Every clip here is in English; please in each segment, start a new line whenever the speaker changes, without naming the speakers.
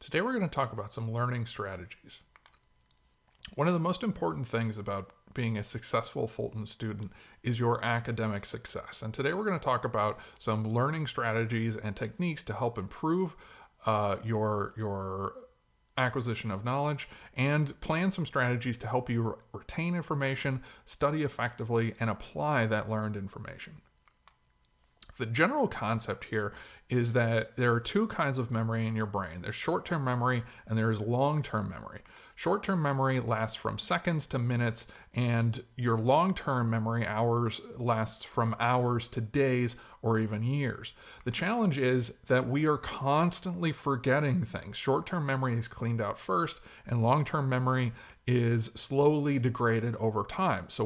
Today we're going to talk about some learning strategies. One of the most important things about being a successful Fulton student is your academic success. And today we're going to talk about some learning strategies and techniques to help improve your acquisition of knowledge and plan some strategies to help you retain information, study effectively, and apply that learned information. The general concept here is that there are two kinds of memory in your brain. There's short-term memory and there's long-term memory. Short-term memory lasts from seconds to minutes, and your long-term memory lasts from hours to days or even years. The challenge is that we are constantly forgetting things. Short-term memory is cleaned out first, and long-term memory is slowly degraded over time. So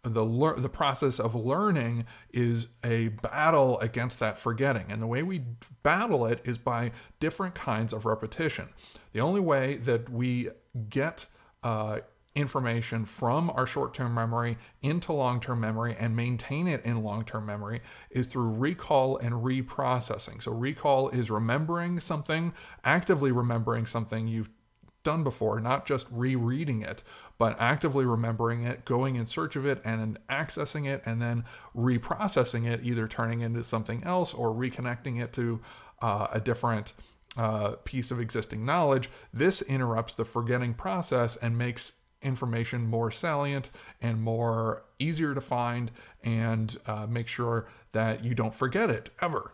the process of learning is a battle against that forgetting. And the way we battle it is by different kinds of repetition. The only way that we get information from our short-term memory into long-term memory and maintain it in long-term memory is through recall and reprocessing. So recall is remembering something, actively remembering something you've done before, not just rereading it, but actively remembering it, going in search of it and accessing it, and then reprocessing it, either turning into something else or reconnecting it to a different piece of existing knowledge. This interrupts the forgetting process and makes information more salient and more easier to find, and make sure that you don't forget it ever.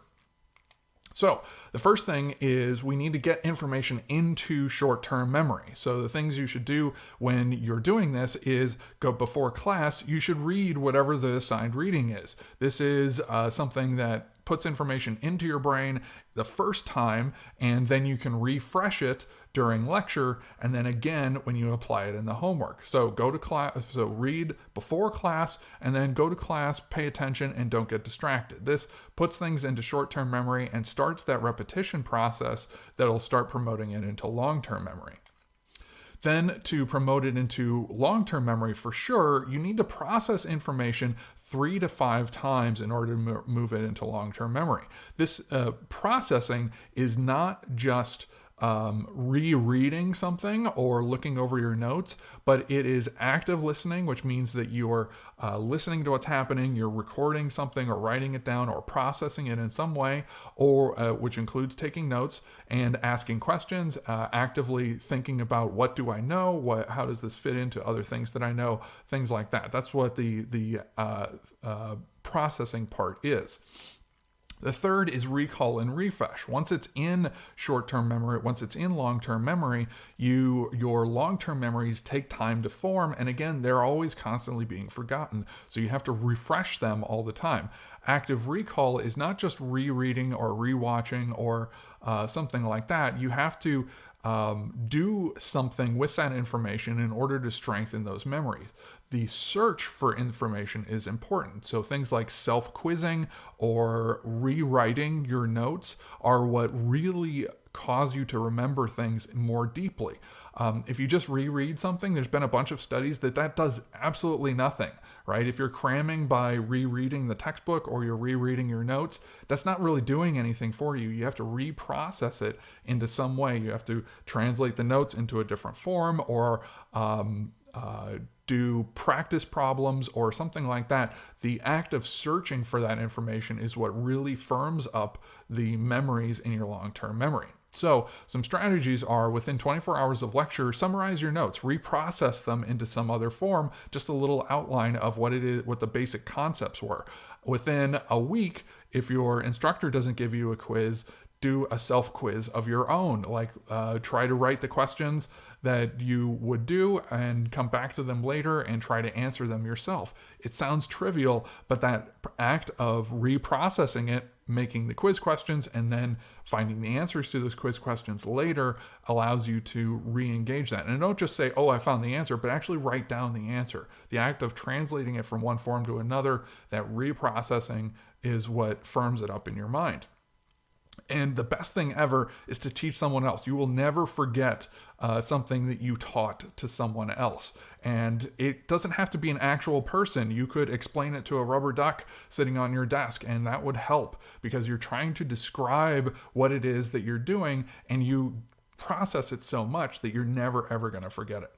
So the first thing is we need to get information into short-term memory. So the things you should do when you're doing this is go before class, you should read whatever the assigned reading is. This is something that puts information into your brain the first time, and then you can refresh it during lecture, and then again when you apply it in the homework. So go to class, so read before class, and then go to class, pay attention, and don't get distracted. This puts things into short-term memory and starts that repetition process that'll start promoting it into long-term memory. Then to promote it into long-term memory for sure, you need to process information 3 to 5 times in order to move it into long-term memory. This processing is not just rereading something or looking over your notes, but it is active listening, which means that you're listening to what's happening, you're recording something or writing it down or processing it in some way, or which includes taking notes and asking questions, actively thinking about what do I know, how does this fit into other things that I know, things like that. That's what the processing part is. The third is recall and refresh. Once it's in short-term memory, once it's in long-term memory, your long-term memories take time to form, and again, they're always constantly being forgotten, so you have to refresh them all the time. Active recall is not just rereading or rewatching or something like that. You have to do something with that information in order to strengthen those memories. The search for information is important. So things like self-quizzing or rewriting your notes are what really cause you to remember things more deeply. If you just reread something, there's been a bunch of studies that does absolutely nothing, right? If you're cramming by rereading the textbook or you're rereading your notes, that's not really doing anything for you. You have to reprocess it into some way. You have to translate the notes into a different form or do practice problems or something like that. The act of searching for that information is what really firms up the memories in your long-term memory. So some strategies are, within 24 hours of lecture, summarize your notes, reprocess them into some other form, just a little outline of what it is, what the basic concepts were. Within a week, if your instructor doesn't give you a quiz, do a self-quiz of your own. Like try to write the questions that you would do and come back to them later and try to answer them yourself. It sounds trivial, but that act of reprocessing it, making the quiz questions, and then finding the answers to those quiz questions later allows you to re-engage that. And don't just say, oh, I found the answer, but actually write down the answer. The act of translating it from one form to another, that reprocessing, is what firms it up in your mind. And the best thing ever is to teach someone else. You will never forget something that you taught to someone else. And it doesn't have to be an actual person. You could explain it to a rubber duck sitting on your desk, and that would help, because you're trying to describe what it is that you're doing, and you process it so much that you're never, ever going to forget it.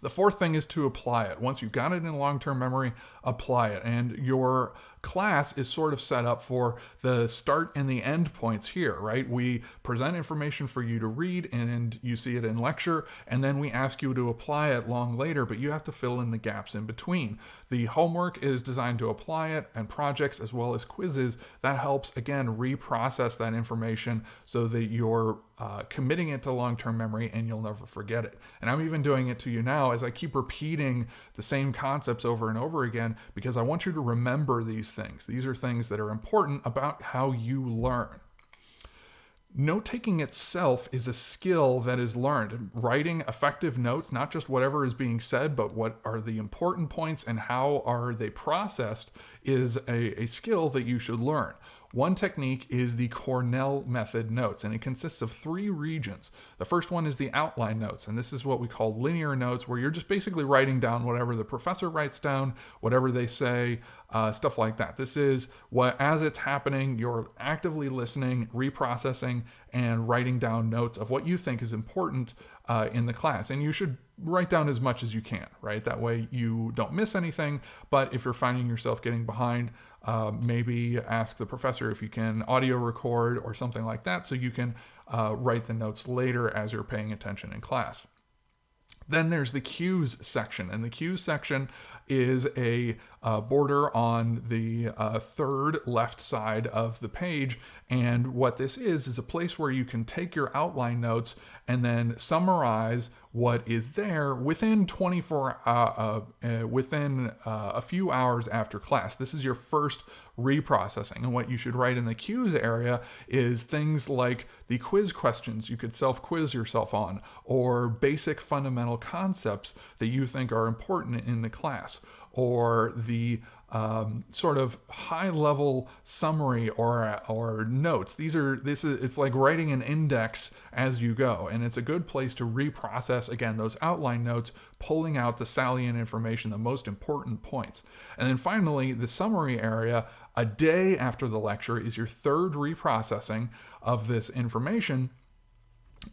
The fourth thing is to apply it. Once you've got it in long-term memory, apply it. And your class is sort of set up for the start and the end points here, right? We present information for you to read and you see it in lecture, and then we ask you to apply it long later, but you have to fill in the gaps in between. The homework is designed to apply it, and projects as well as quizzes, that helps, again, reprocess that information so that you're committing it to long-term memory and you'll never forget it. And I'm even doing it to you now as I keep repeating the same concepts over and over again, because I want you to remember these things. These are things that are important about how you learn. Note-taking itself is a skill that is learned. Writing effective notes, not just whatever is being said, but what are the important points and how are they processed, is a skill that you should learn. One technique is the Cornell method notes, and it consists of 3 regions. The first one is the outline notes, and this is what we call linear notes, where you're just basically writing down whatever the professor writes down, whatever they say, stuff like that. This is what, as it's happening, you're actively listening, reprocessing, and writing down notes of what you think is important in the class. And you should write down as much as you can, right? That way you don't miss anything. But if you're finding yourself getting behind, maybe ask the professor if you can audio record or something like that so you can write the notes later as you're paying attention in class. Then there's the cues section, and the cues section is a border on the third left side of the page, and what this is a place where you can take your outline notes and then summarize what is there within within a few hours after class. This is your first reprocessing, and what you should write in the cues area is things like the quiz questions you could self-quiz yourself on, or basic fundamental concepts that you think are important in the class, or the sort of high-level summary or notes. It's like writing an index as you go, and it's a good place to reprocess, again, those outline notes, pulling out the salient information, the most important points. And then finally, the summary area, a day after the lecture, is your third reprocessing of this information.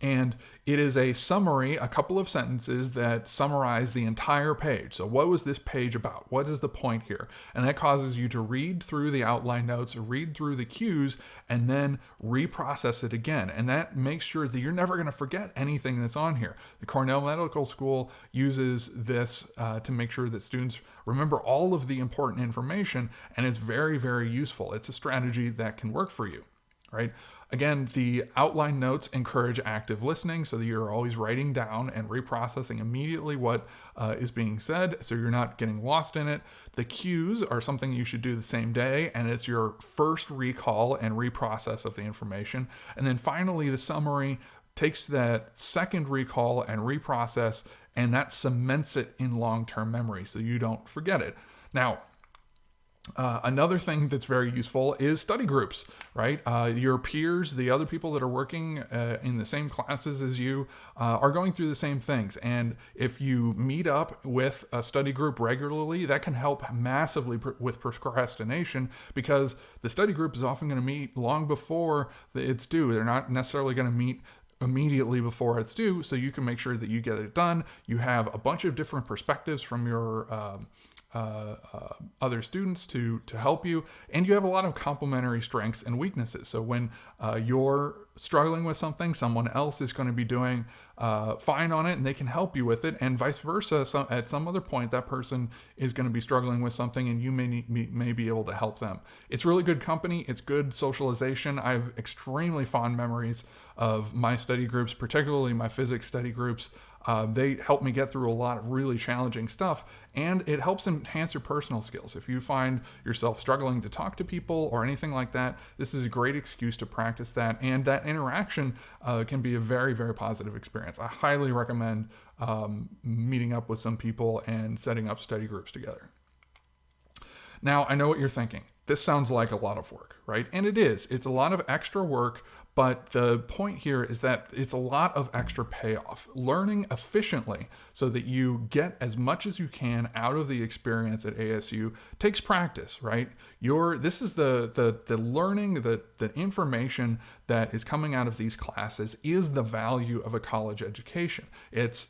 And it is a summary, a couple of sentences that summarize the entire page. So what was this page about? What is the point here? And that causes you to read through the outline notes, read through the cues, and then reprocess it again. And that makes sure that you're never going to forget anything that's on here. The Cornell Medical School uses this to make sure that students remember all of the important information, and it's very, very useful. It's a strategy that can work for you, right? Again, the outline notes encourage active listening so that you're always writing down and reprocessing immediately what is being said, so you're not getting lost in it. The cues are something you should do the same day, and it's your first recall and reprocess of the information. And then finally, the summary takes that second recall and reprocess, and that cements it in long-term memory so you don't forget it. Now, another thing that's very useful is study groups, right? Your peers, the other people that are working in the same classes as you, are going through the same things. And if you meet up with a study group regularly, that can help massively with procrastination, because the study group is often going to meet long before it's due. They're not necessarily going to meet immediately before it's due, so you can make sure that you get it done. You have a bunch of different perspectives from your other students to help you, and you have a lot of complementary strengths and weaknesses. So when you're struggling with something, someone else is going to be doing fine on it, and they can help you with it, and vice versa. So at some other point, that person is going to be struggling with something, and you may be able to help them. It's really good company. It's good socialization. I have extremely fond memories of my study groups, particularly my physics study groups. They help me get through a lot of really challenging stuff, and it helps enhance your personal skills. If you find yourself struggling to talk to people or anything like that, this is a great excuse to practice that, and that interaction can be a very, very positive experience. I highly recommend meeting up with some people and setting up study groups together. Now, I know what you're thinking. This sounds like a lot of work, right? And it is. It's a lot of extra work, But the point here is that it's a lot of extra payoff. Learning efficiently so that you get as much as you can out of the experience at ASU takes practice, right? This is the learning, the information that is coming out of these classes is the value of a college education. It's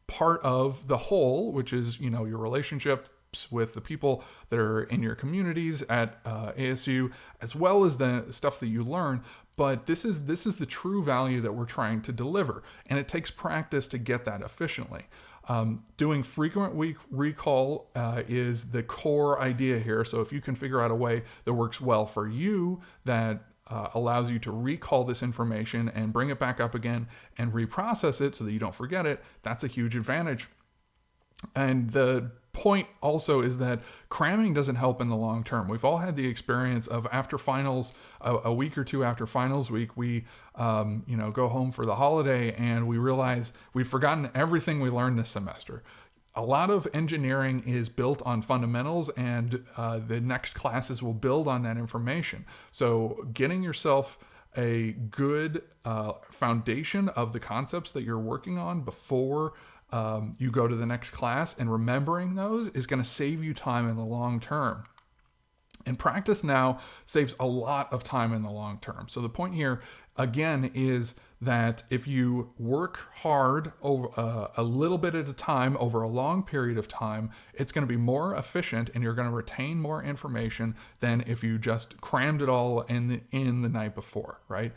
part of the whole, which is, your relationship with the people that are in your communities at ASU, as well as the stuff that you learn. But this is the true value that we're trying to deliver, and it takes practice to get that efficiently. Doing frequent week recall is the core idea here. So if you can figure out a way that works well for you, that allows you to recall this information and bring it back up again and reprocess it so that you don't forget it, that's a huge advantage. And the point also is that cramming doesn't help in the long term. We've all had the experience of after finals, a week or two after finals week, we go home for the holiday and we realize we've forgotten everything we learned this semester. A lot of engineering is built on fundamentals, and the next classes will build on that information. So getting yourself a good foundation of the concepts that you're working on before you go to the next class, and remembering those is going to save you time in the long term. And practice now saves a lot of time in the long term. So the point here, again, is that if you work hard over a little bit at a time over a long period of time, it's going to be more efficient and you're going to retain more information than if you just crammed it all in the night before, right?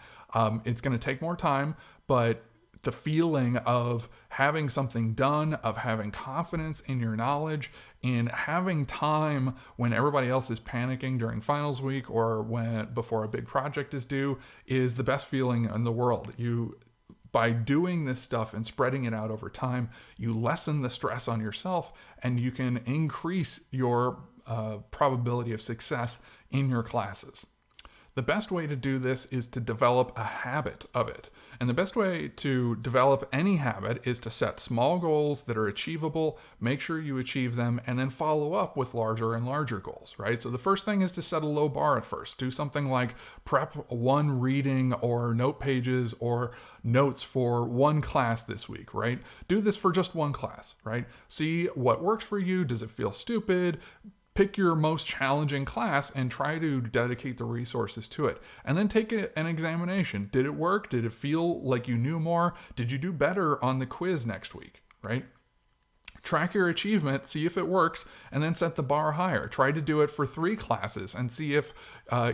It's going to take more time, but the feeling of having something done, of having confidence in your knowledge, in having time when everybody else is panicking during finals week or before a big project is due, is the best feeling in the world. By doing this stuff and spreading it out over time, you lessen the stress on yourself and you can increase your probability of success in your classes. The best way to do this is to develop a habit of it. And the best way to develop any habit is to set small goals that are achievable, make sure you achieve them, and then follow up with larger and larger goals, right? So the first thing is to set a low bar at first. Do something like prep one reading or note pages or notes for one class this week, right? Do this for just one class, right? See what works for you. Does it feel stupid? Pick your most challenging class and try to dedicate the resources to it. And then take an examination. Did it work? Did it feel like you knew more? Did you do better on the quiz next week, right? Track your achievement, see if it works, and then set the bar higher. Try to do it for 3 classes and see if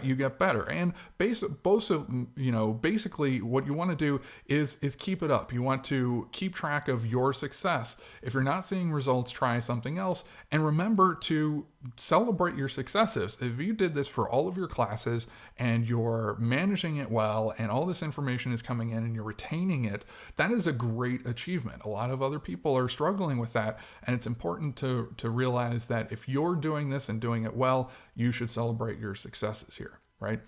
you get better. And basically what you want to do is keep it up. You want to keep track of your success. If you're not seeing results, try something else. And remember to celebrate your successes. If you did this for all of your classes and you're managing it well and all this information is coming in and you're retaining it, that is a great achievement. A lot of other people are struggling with that, and it's important to realize that if you're doing this and doing it well, you should celebrate your successes here, right?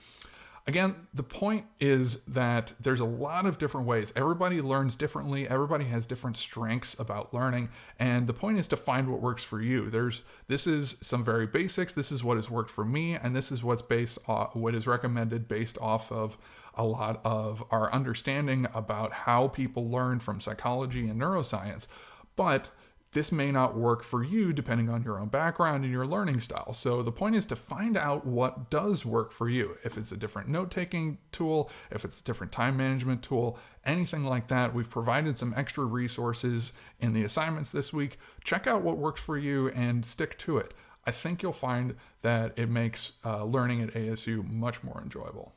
Again, the point is that there's a lot of different ways. Everybody learns differently. Everybody has different strengths about learning. And the point is to find what works for you. This is some very basics. This is what has worked for me. And this is what is recommended based off of a lot of our understanding about how people learn from psychology and neuroscience. But this may not work for you depending on your own background and your learning style. So the point is to find out what does work for you. If it's a different note-taking tool, if it's a different time management tool, anything like that, we've provided some extra resources in the assignments this week. Check out what works for you and stick to it. I think you'll find that it makes learning at ASU much more enjoyable.